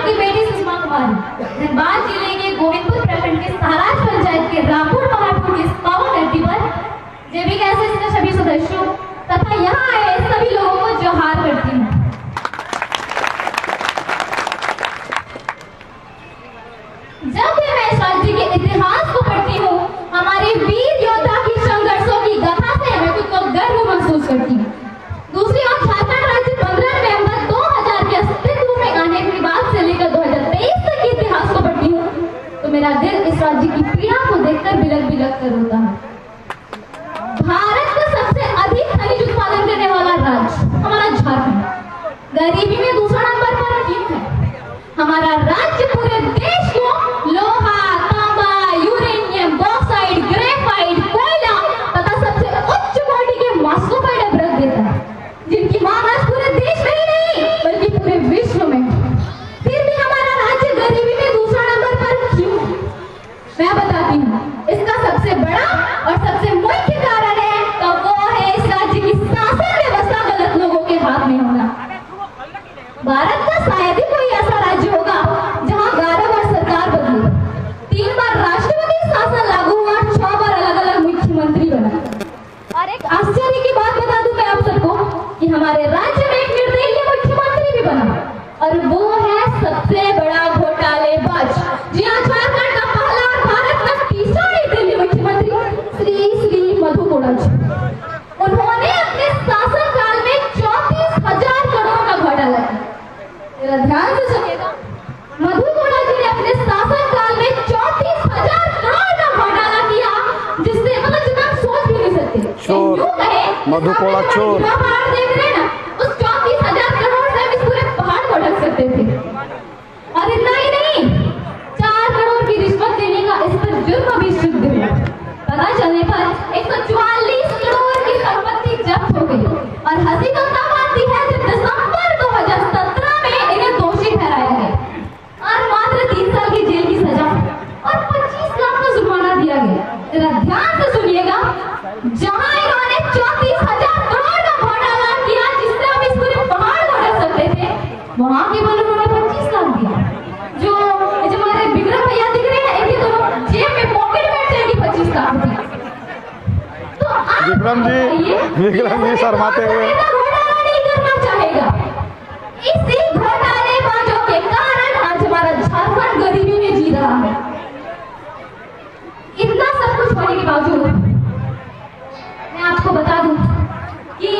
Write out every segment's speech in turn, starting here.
की बेटी सुषमा कुमारी, धनबाद जिले के गोविंदपुर प्रखंड के साराज पंचायत के रामपुर पहाड़पुर की पावन धरती पर जेबी कैसे इसके सभी सदस्यों तथा यहाँ आए सभी लोगों को जोहार करती हूँ। जब भी मैं इस राज्य के इतिहास को पढ़ती हूँ, हमारे वीर योद्धा की संघर्षों की गाथा से मैं खुद को गर्व महसूस करती हूँ। दूसरी ओर झारखंड राज्य 15 नवंबर 2000 के अस्तित्व में आने के बाद से लेकर 2023 तक के इतिहास को पढ़ती हूँ तो मेरा दिल इस राज्य की पीड़ा को देखकर बिलक बिलक कर रोता है। भारत का सबसे अधिक खनिज उत्पादन करने वाला राज्य हमारा झारखंड गरीबी में दूसरा नंबर पर क्यों है? हमारा राज्य पूरे देश को लोहा, तांबा, यूरेनियम, बॉक्साइट, ग्रेफाइट, कोयला तथा सबसे उच्च क्वालिटी के मास्कोफाइड अभ्रक देता है, जिनकी मांग आज पूरे देश में ही नहीं बल्कि पूरे विश्व में। फिर भी हमारा राज्य गरीबी में दूसरा नंबर पर क्यों? मैं बताती हूँ। इसका सबसे बड़ा और सबसे मुख्य कारण है तो वो है इस राज्य की शासन व्यवस्था गलत लोगों के हाथ में होना। भारत का शायद ही कोई ऐसा राज्य होगा जहां 11 बार सरकार बदली, 3 बार राष्ट्रपति शासन लागू हुआ, 6 बार अलग अलग मुख्यमंत्री बना। और एक आश्चर्य की बात बता दूं मैं आप सबको कि हमारे राज्य में एक निर्दलीय मुख्यमंत्री भी बना और वो है सबसे बड़ा घोटालेबाज। जी हाँ, झारखंड का पहला और भारत का तीसरा निर्दलीय मुख्यमंत्री श्री मधु कोड़ा जी। उन्होंने अपने शासनकाल में 34,000 करोड़ का घोटाला किया। मेरा ध्यान से सुनिएगा, मधु कोड़ा जी ने अपने शासनकाल में 34,000 करोड़ का घोटाला किया, जिससे मतलब जितना हम सोच भी नहीं सकते। चोर मधु कोड़ा चोर। पहाड़ देख रहे हैं ना, उस 34,000 करोड़ से हम इस पूरे पहाड़ को ढक सकते थे। और इतना ही नहीं, 4 करोड़ की रिश्वत देने का इस पर जुर्म भी सिद्ध हुआ। पता चलने पर 144 करोड़ की संपत्ति जब्त हो गई और हंसी तो तब आती है जब दिसंबर 2017 में इन्हें दोषी ठहराया गया और मात्र 3 साल की जेल की सजा और 25 लाख का जुर्माना दिया गया। जरा ध्यान से सुनिएगा, जहां इन्होंने 34,000 करोड़ का घोटाला किया जिससे हम इस पूरे पहाड़ को ढक सकते थे, वहां केवल उन्होंने 25 लाख दिया। जो हमारे विक्रम भैया दिख रहे हैं, इनकी तो जेब में पॉकेट में जाएगी 25 लाख दिया। तो विक्रम जी शर्माते हुए घोटाला नहीं करना चाहेगा। इसी घोटालेबाजों के कारण आज हमारा झारखंड गरीबी में जी रहा है। इतना सब कुछ होने के बावजूद मैं आपको बता दूं कि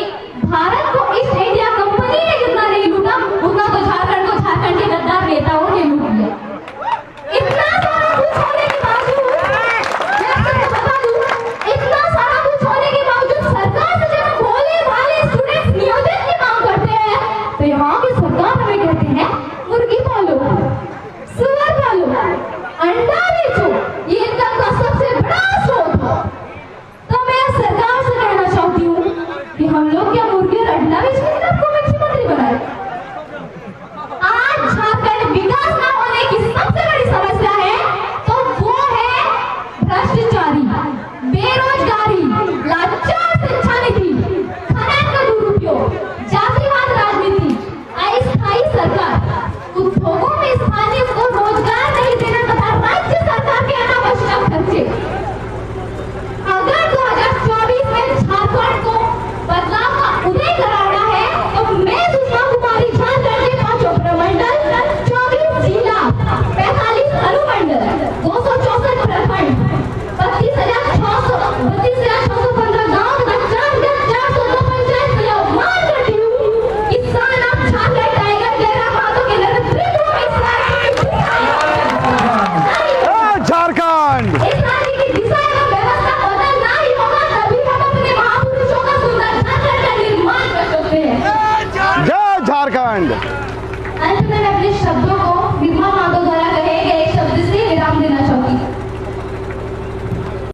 भारत को ईस्ट इंडिया कंपनी ने जितना नहीं लूटा उतना तो झारखंड को झारखंड के गद्दार नेताओं ने लूट लिया। इतना सारा कुछ होने के बावजूद मैं आपको बता दूं, इतना सारा कुछ होने के बावजूद सरकार से जब भोले भाले स्टूडेंट्स नियोजन की मांग करते हैं तो यहाँ की सरकार हमें कहते हैं मुर्गी पालो, सुअर पालो, अंडा बेचो, ये इनका सबसे बड़ा स्रोत है। तो मैं सरकार से कहना चाहती हूँ कि हम लोग क्या मुर्गी और अंडा बेचने के आपको मुख्यमंत्री बनाए? आज झारखंड विकास न होने की सबसे बड़ी समस्या है तो वो है भ्रष्टाचारी, बेरोजगारी, लाचार शिक्षा नीति, खनन का दुरुपयोग, जातिवाद राजनीति, अस्थायी सरकार, उद्योगों में स्थानीय को रोजगार नहीं देना तथा राज्य सरकार के अनावश्यक खर्चे। अगर 2024 में झारखंड को बदलाव का उदय कराना है तो मैं सुषमा कुमारी झारखंड के 5 प्रमंडल, 24 जिला, 45 अनुमंडल, 264 प्रखंड, 32,615 गाँव तथा 4,402 पंचायत की आह्वान करती हूँ। किसान आप झारखंड टाइगर जयराम मातो के नेतृत्व में झारखंड इस राज्य की दिशा एवं व्यवस्था बदलना ही होगा, तभी हम अपने महापुरुषों का सुंदर झारखंड का निर्माण कर सकते हैं। जय झारखंड। अंत में मैं अपने शब्दों